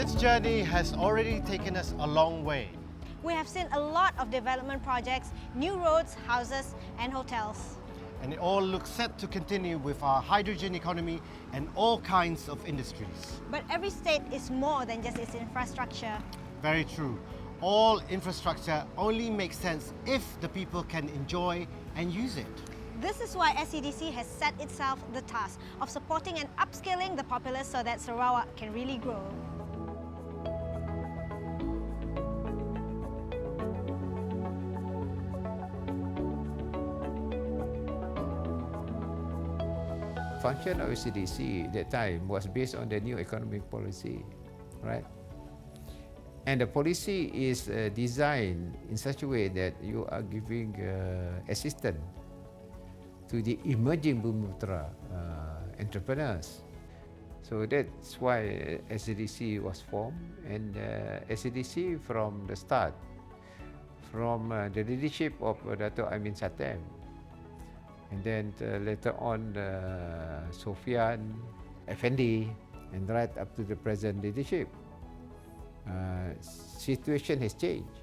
its journey has already taken us a long way. We have seen a lot of development projects, new roads, houses and hotels. And it all looks set to continue with our hydrogen economy and all kinds of industries. But every state is more than just its infrastructure. Very true. All infrastructure only makes sense if the people can enjoy and use it. This is why SEDC has set itself the task of supporting and upskilling the populace so that Sarawak can really grow. Function of SEDC at that time was based on the new economic policy, right? And the policy is designed in such a way that you are giving assistance to the emerging Bumiputera entrepreneurs. So that's why SEDC was formed, and SEDC from the start, from the leadership of Dato' Amin Satem, and then later on Sofian, Effendi, and right up to the present leadership. Situation has changed.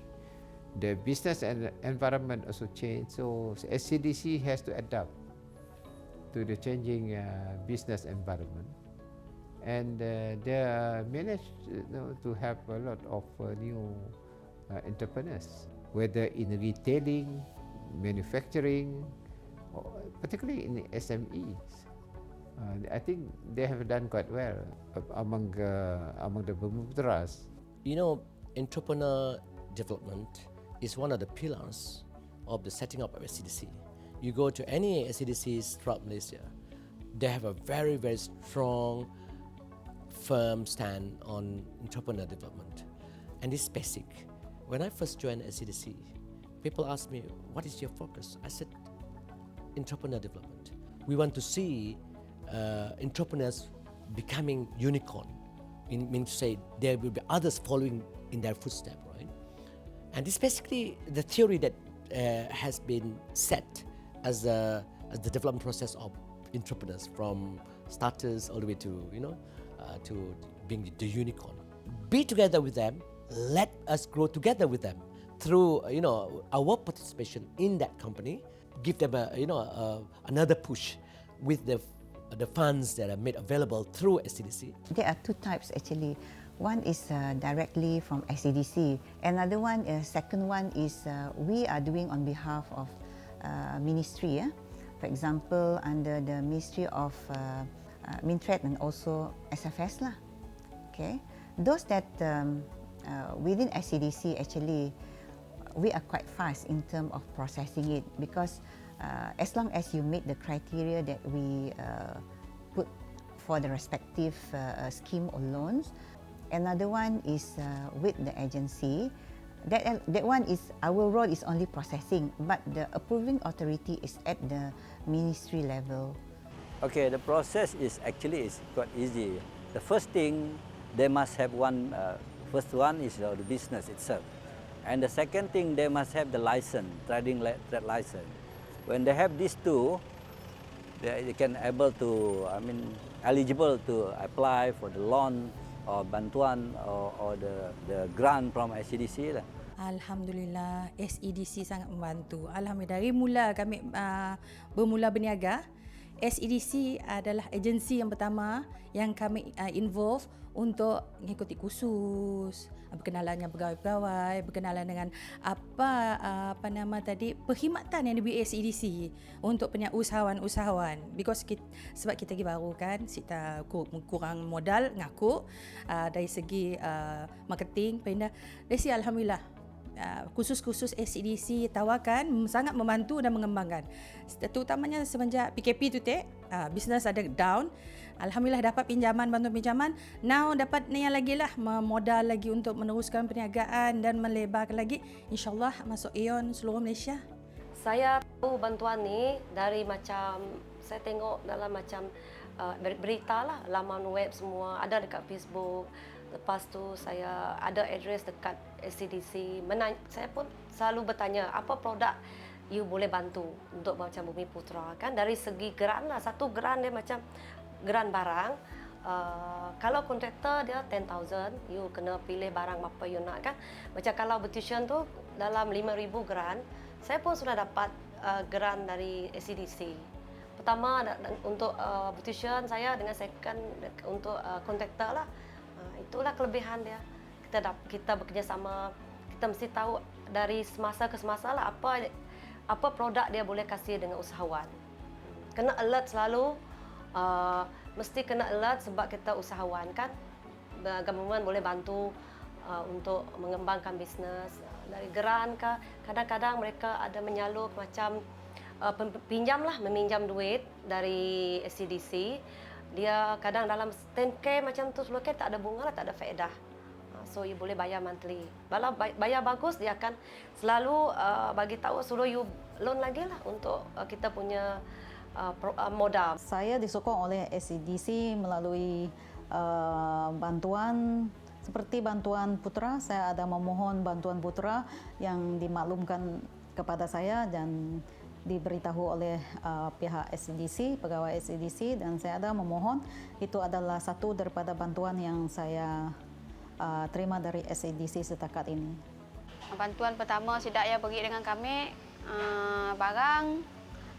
The business and environment also changed, so SEDC has to adapt to the changing business environment. And they managed to have a lot of new entrepreneurs, whether in retailing, manufacturing, particularly in the SMEs. I think they have done quite well among the Bumiputeras. You know, entrepreneur development is one of the pillars of the setting up of SEDC. You go to any SEDCs throughout Malaysia, they have a very, very strong, firm stand on entrepreneur development. And it's basic. When I first joined SEDC, people asked me, what is your focus? I said, entrepreneur development. We want to see entrepreneurs becoming unicorn. It means to say there will be others following in their footsteps, right? And this is basically the theory that has been set as the development process of entrepreneurs, from starters all the way to to being the unicorn. Be together with them. Let us grow together with them through our participation in that company. Give them another push with the funds that are made available through SEDC. There are two types actually. One is directly from SEDC. Another one, second one is we are doing on behalf of ministry. For example, under the Ministry of Mintred and also SFS lah. Okay, those that within SEDC actually we are quite fast in terms of processing it, because as long as you meet the criteria that we put for the respective scheme or loans. Another one is with the agency. That one is, our role is only processing, but the approving authority is at the ministry level. Okay, the process is actually quite easy. The first thing, they must have one. First one is the business itself, and the second thing, they must have the license, trading license. When they have these two, they can eligible to apply for the loan or bantuan or the grant from SEDC lah. Alhamdulillah, SEDC sangat membantu. Alhamdulillah, dari mula kami bermula berniaga, SEDC adalah agensi yang pertama yang kami involve untuk mengikuti kursus, berkenalan dengan pegawai-pegawai, berkenalan dengan perkhidmatan yang diberi SEDC untuk usahawan-usahawan. Sebab kita lagi baru kan, kita kurang modal ngaku dari segi marketing, dari segi alhamdulillah. Kursus-kursus SEDC tawarkan sangat membantu dan mengembangkan, terutamanya semenjak PKP tu bisnes ada down. Alhamdulillah dapat bantuan pinjaman. Now dapat lagi lah, modal lagi untuk meneruskan perniagaan dan melebarkan lagi, insyaAllah masuk AEON seluruh Malaysia. Saya tahu bantuan ni dari saya tengok dalam berita lah, laman web semua ada dekat Facebook. Lepas tu saya ada address dekat SEDC. Saya pun selalu bertanya, apa produk you boleh bantu untuk macam Bumiputera kan, dari segi geran lah. Satu geran dia macam geran barang, Kalau kontraktor dia 10,000, you kena pilih barang apa you nak kan. Macam kalau beautician tu dalam 5,000 grant, saya pun sudah dapat grant dari SEDC. Pertama untuk beautician saya, dengan second untuk kontraktor lah. Itulah kelebihan dia. Kita bekerjasama, kita mesti tahu dari semasa ke semasa lah apa produk dia boleh kasih dengan usahawan. Kena alert selalu. Mesti kena alert sebab kita usahawan kan. Government boleh bantu untuk mengembangkan bisnes. Dari geran ke, kadang-kadang mereka ada menyalur macam meminjam duit dari SEDC. Dia kadang dalam 10K macam tu, 10K tak ada bunga lah, tak ada faedah. So you boleh bayar monthly. Kalau bayar bagus, dia akan selalu bagi tahu suruh you loan lagi lah untuk kita punya modal. Saya disokong oleh SEDC melalui bantuan seperti bantuan putra. Saya ada memohon bantuan putra yang dimaklumkan kepada saya dan diberitahu oleh pihak SEDC, pegawai SEDC, dan saya ada memohon. Itu adalah satu daripada bantuan yang saya terima dari SEDC setakat ini. Bantuan pertama sidak yang beri dengan kami barang,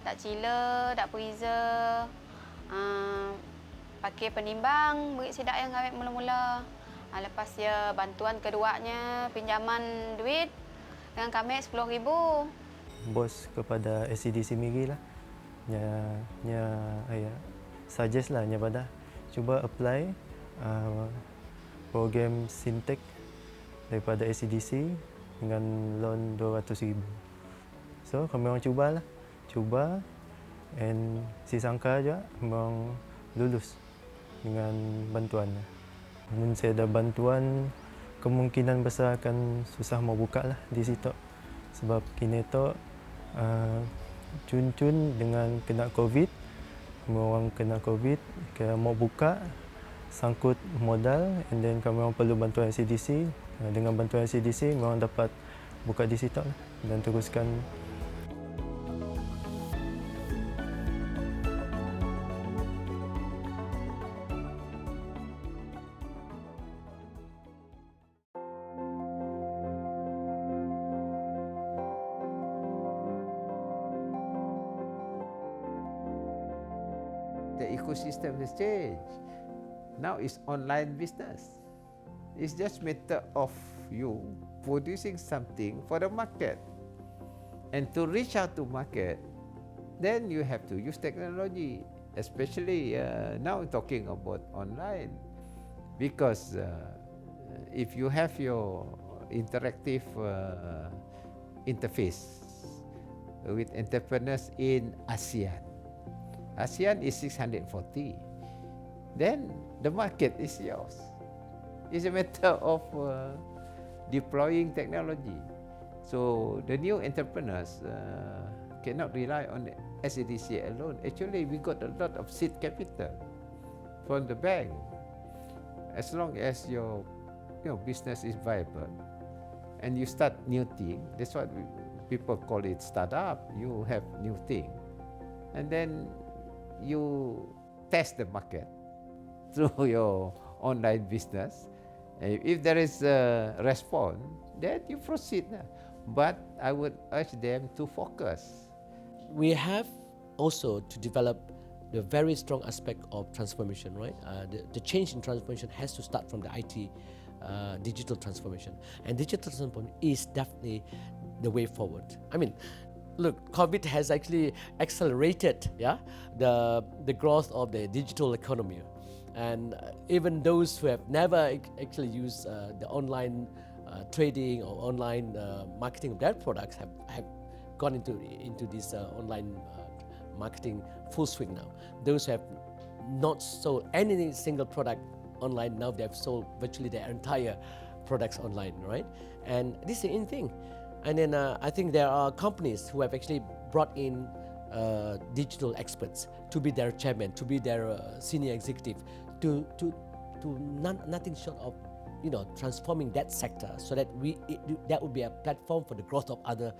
tak cila, tak freezer, pakai penimbang, beri sidak yang kami mula-mula. Lepas dia bantuan keduanya, pinjaman duit dengan kami 10,000. Bos kepada SEDC Miri lah, suggest lah pada cuba apply program Sintek daripada SEDC dengan loan 200,000. So kami orang cuba and si sangka je memang lulus dengan bantuan. Mungkin saya ada bantuan, kemungkinan besar akan susah mau buka lah di situ. Sebab kini tu cun-cun dengan kena COVID, orang kena COVID, kaya mau buka, sangkut modal, and then kami orang perlu bantuan SEDC. Dengan bantuan SEDC, orang dapat buka di situ lah, dan teruskan. The ecosystem has changed. Now it's online business. It's just matter of you producing something for the market. And to reach out to market, then you have to use technology, especially now talking about online. Because if you have your interactive interface with entrepreneurs in ASEAN, ASEAN is 640. Then the market is yours. It's a matter of deploying technology. So the new entrepreneurs cannot rely on the SEDC alone. Actually, we got a lot of seed capital from the bank. As long as your business is viable and you start new thing, that's what people call it startup. You have new thing, and then you test the market through your online business. If there is a response, then you proceed. But I would urge them to focus. We have also to develop the very strong aspect of transformation, right? The change in transformation has to start from the IT, digital transformation. And digital transformation is definitely the way forward. I mean, look, COVID has actually accelerated, the growth of the digital economy, and even those who have never actually used the online trading or online marketing of their products have gone into this online marketing full swing now. Those who have not sold any single product online, now they have sold virtually their entire products online, right? And this is the thing. And then I think there are companies who have actually brought in digital experts to be their chairman, to be their senior executive, to nothing short of transforming that sector so that that would be a platform for the growth of other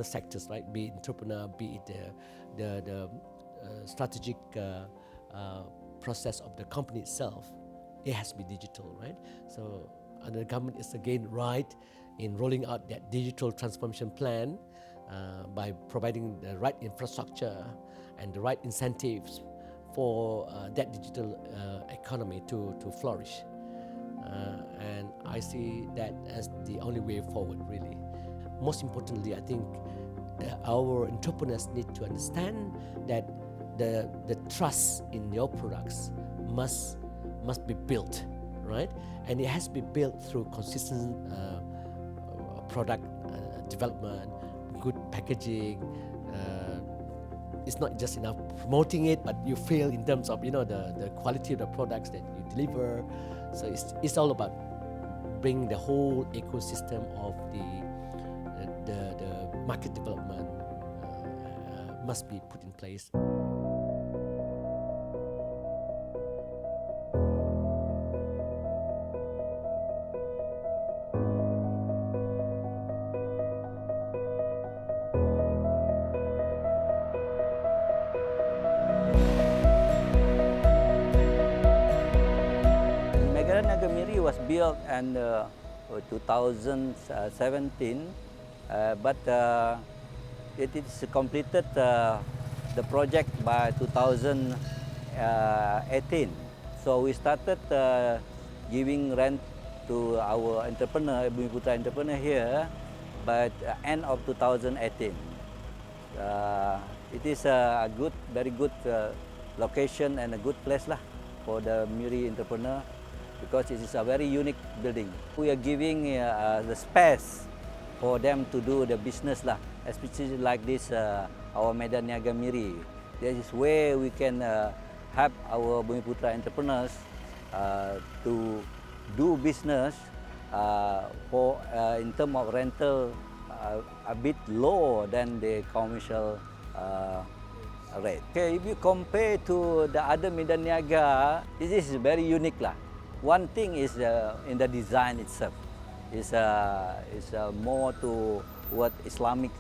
sectors, right? Be it entrepreneur, be it the strategic process of the company itself, it has to be digital, right? So the government is again right in rolling out that digital transformation plan by providing the right infrastructure and the right incentives for that digital economy to flourish. And I see that as the only way forward, really. Most importantly, I think our entrepreneurs need to understand that the trust in your products must be built, right? And it has to be built through consistent product development, good packaging. It's not just enough promoting it, but you feel in terms of the quality of the products that you deliver. So it's all about bringing the whole ecosystem of the market development must be put in place. Was built in 2017, but it is completed the project by 2018. So we started giving rent to our entrepreneur, Bumi Putra entrepreneur here, but end of 2018. It is a good, very good location and a good place lah for the Miri entrepreneur, because it is a very unique building. We are giving the space for them to do the business lah, especially like this, our Medan Niaga Miri. This is where we can help our Bumi Putra entrepreneurs to do business for in terms of rental a bit lower than the commercial rate. Okay, if you compare to the other Medan Niaga, this is very unique lah. One thing is in the design itself. It's more to what Islamic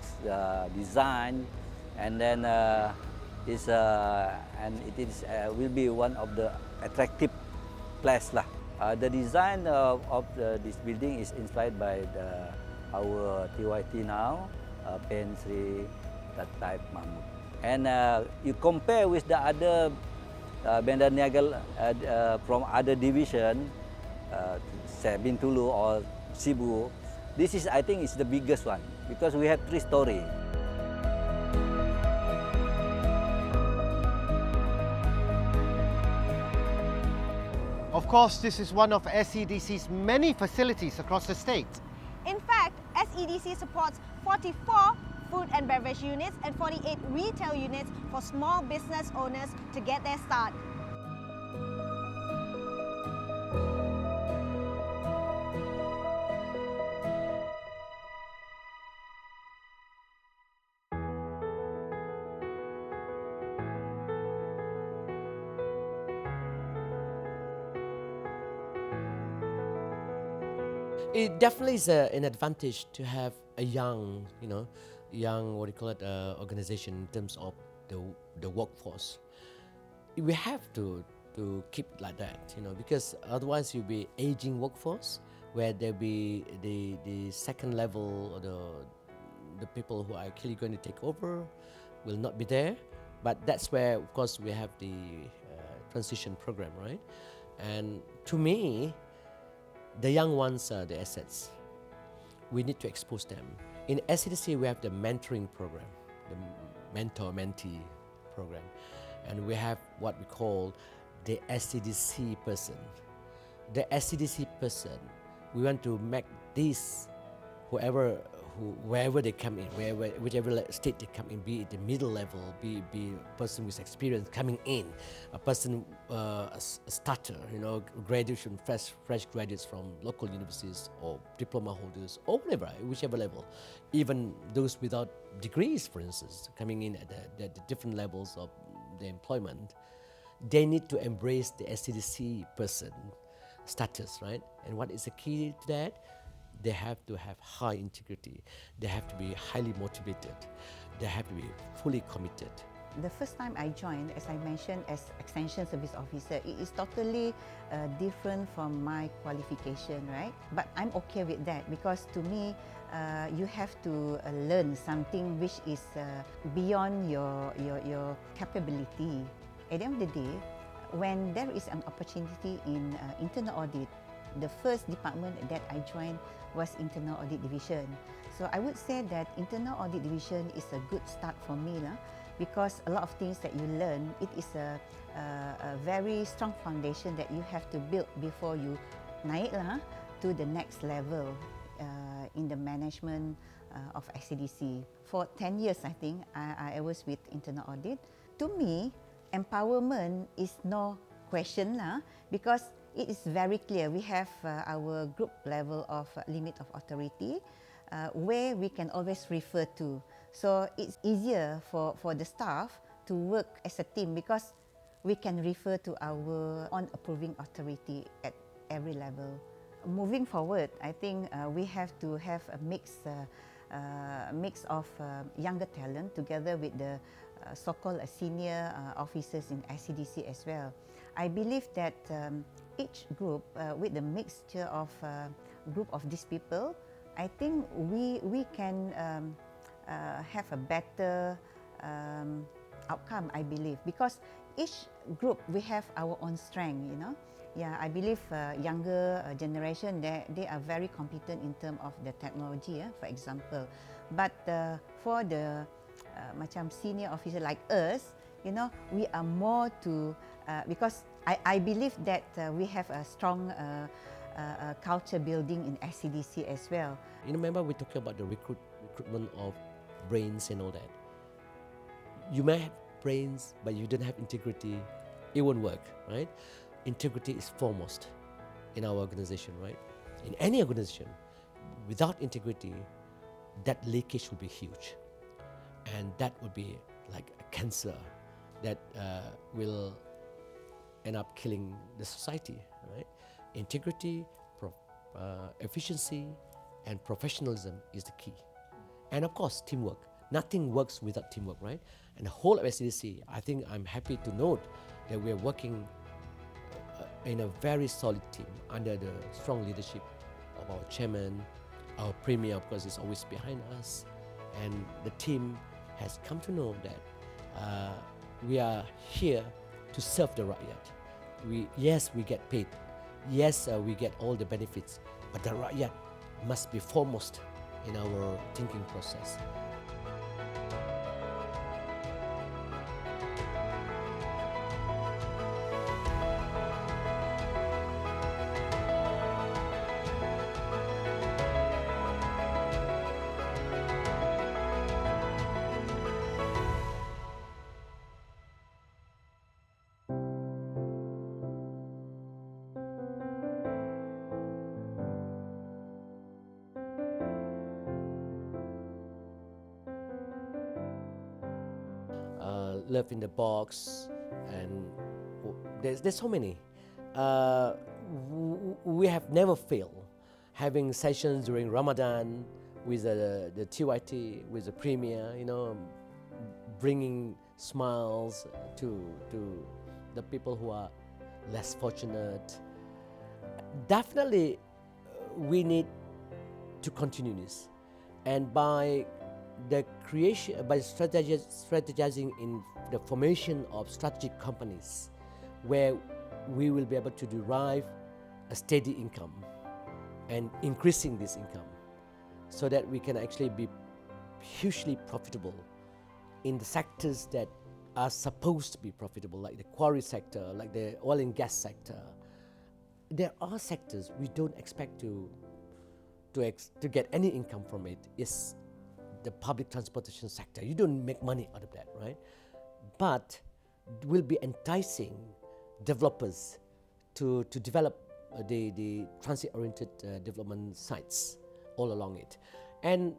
design, and then it will be one of the attractive place lah. The design of this building is inspired by our TYT now, Pen Sri Tatai Mahmud. And you compare with the other Bandar Niaga from other division, say Bintulu or Sibu, this is, I think, is the biggest one because we have 3 stories. Of course, this is one of SEDC's many facilities across the state. In fact, SEDC supports 44 food and beverage units and 48 retail units for small business owners to get their start. It definitely is an advantage to have a young, organization in terms of the workforce. We have to keep it like that, because otherwise you'll be aging workforce where there'll be the second level or the people who are actually going to take over will not be there. But that's where, of course, we have the transition program, right? And to me, the young ones are the assets. We need to expose them. In SEDC, we have the mentoring program, the mentor-mentee program. And we have what we call the SEDC person. The SEDC person, we want to make this, wherever they come in, whichever state they come in, be it the middle level, be a person with experience coming in, a person, a starter, graduation, fresh graduates from local universities or diploma holders or whatever, whichever level, even those without degrees, for instance, coming in at the different levels of the employment, they need to embrace the SEDC person status, right? And what is the key to that? They have to have high integrity. They have to be highly motivated. They have to be fully committed. The first time I joined, as I mentioned, as Extension Service Officer, it is totally different from my qualification, right? But I'm okay with that because to me, you have to learn something which is beyond your capability. At the end of the day, when there is an opportunity in internal audit, the first department that I joined was Internal Audit Division. So I would say that Internal Audit Division is a good start for me because a lot of things that you learn, it is a very strong foundation that you have to build before you naik to the next level in the management of SEDC. For 10 years, I think, I was with Internal Audit. To me, empowerment is no question because it is very clear. We have our group level of limit of authority where we can always refer to. So it's easier for the staff to work as a team because we can refer to our own approving authority at every level. Moving forward, I think we have to have a mix of younger talent together with the so-called senior officers in SEDC as well. I believe that each group, with the mixture of group of these people, I think we can have a better outcome, I believe, because each group we have our own strength, you know. Yeah, I believe younger generation, they are very competent in terms of the technology, for example. But for the macam senior officer like us, you know, we are more to, because I believe that we have a strong culture building in SEDC as well. You remember we talking about the recruitment of brains and all that. You may have brains, but you don't have integrity, it won't work, right? Integrity is foremost in our organization, right? In any organization, without integrity, that leakage will be huge. And that would be like a cancer that will end up killing the society, right? Integrity, efficiency, and professionalism is the key. And of course, teamwork. Nothing works without teamwork, right? And the whole of SEDC, I think I'm happy to note that we're working in a very solid team under the strong leadership of our chairman, our premier, of course, is always behind us. And the team has come to know that we are here to serve the rakyat. Yes, we get paid. Yes, we get all the benefits. But the rakyat must be foremost in our thinking process. Love in the Box, and there's so many. We have never failed having sessions during Ramadan with the TYT, with the premier, you know, bringing smiles to the people who are less fortunate. Definitely, we need to continue this, and by the creation, by strategizing in the formation of strategic companies where we will be able to derive a steady income and increasing this income so that we can actually be hugely profitable in the sectors that are supposed to be profitable, like the quarry sector, like the oil and gas sector. There are sectors we don't expect to get any income from it. It's the public transportation sector. You don't make money out of that, right? But will be enticing developers to develop the transit-oriented development sites all along it. And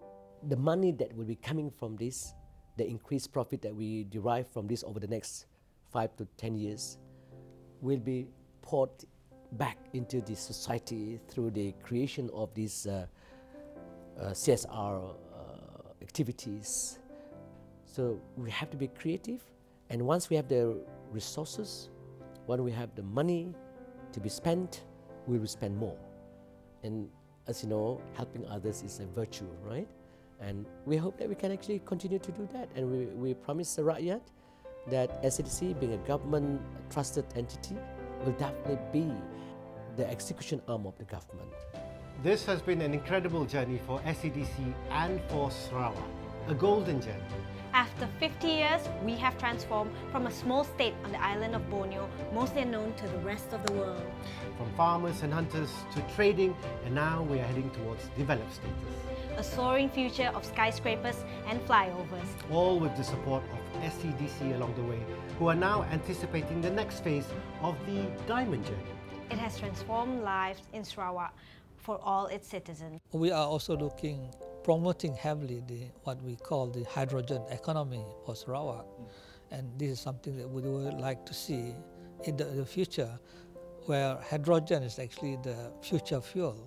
the money that will be coming from this, the increased profit that we derive from this over the next 5 to 10 years, will be poured back into the society through the creation of these CSR activities. So we have to be creative And once we have the resources, when we have the money to be spent, we will spend more. And as you know, helping others is a virtue, right? And we hope that we can actually continue to do that. And we promise the rakyat that SEDC, being a government trusted entity, will definitely be the execution arm of the government. This has been an incredible journey for SEDC and for Sarawak, a golden journey. After 50 years, we have transformed from a small state on the island of Borneo, mostly unknown to the rest of the world. From farmers and hunters to trading, and now we are heading towards developed status. A soaring future of skyscrapers and flyovers. All with the support of SEDC along the way, who are now anticipating the next phase of the diamond journey. It has transformed lives in Sarawak for all its citizens. We are also promoting heavily what we call the hydrogen economy for Sarawak. And this is something that we would like to see in the future, where hydrogen is actually the future fuel.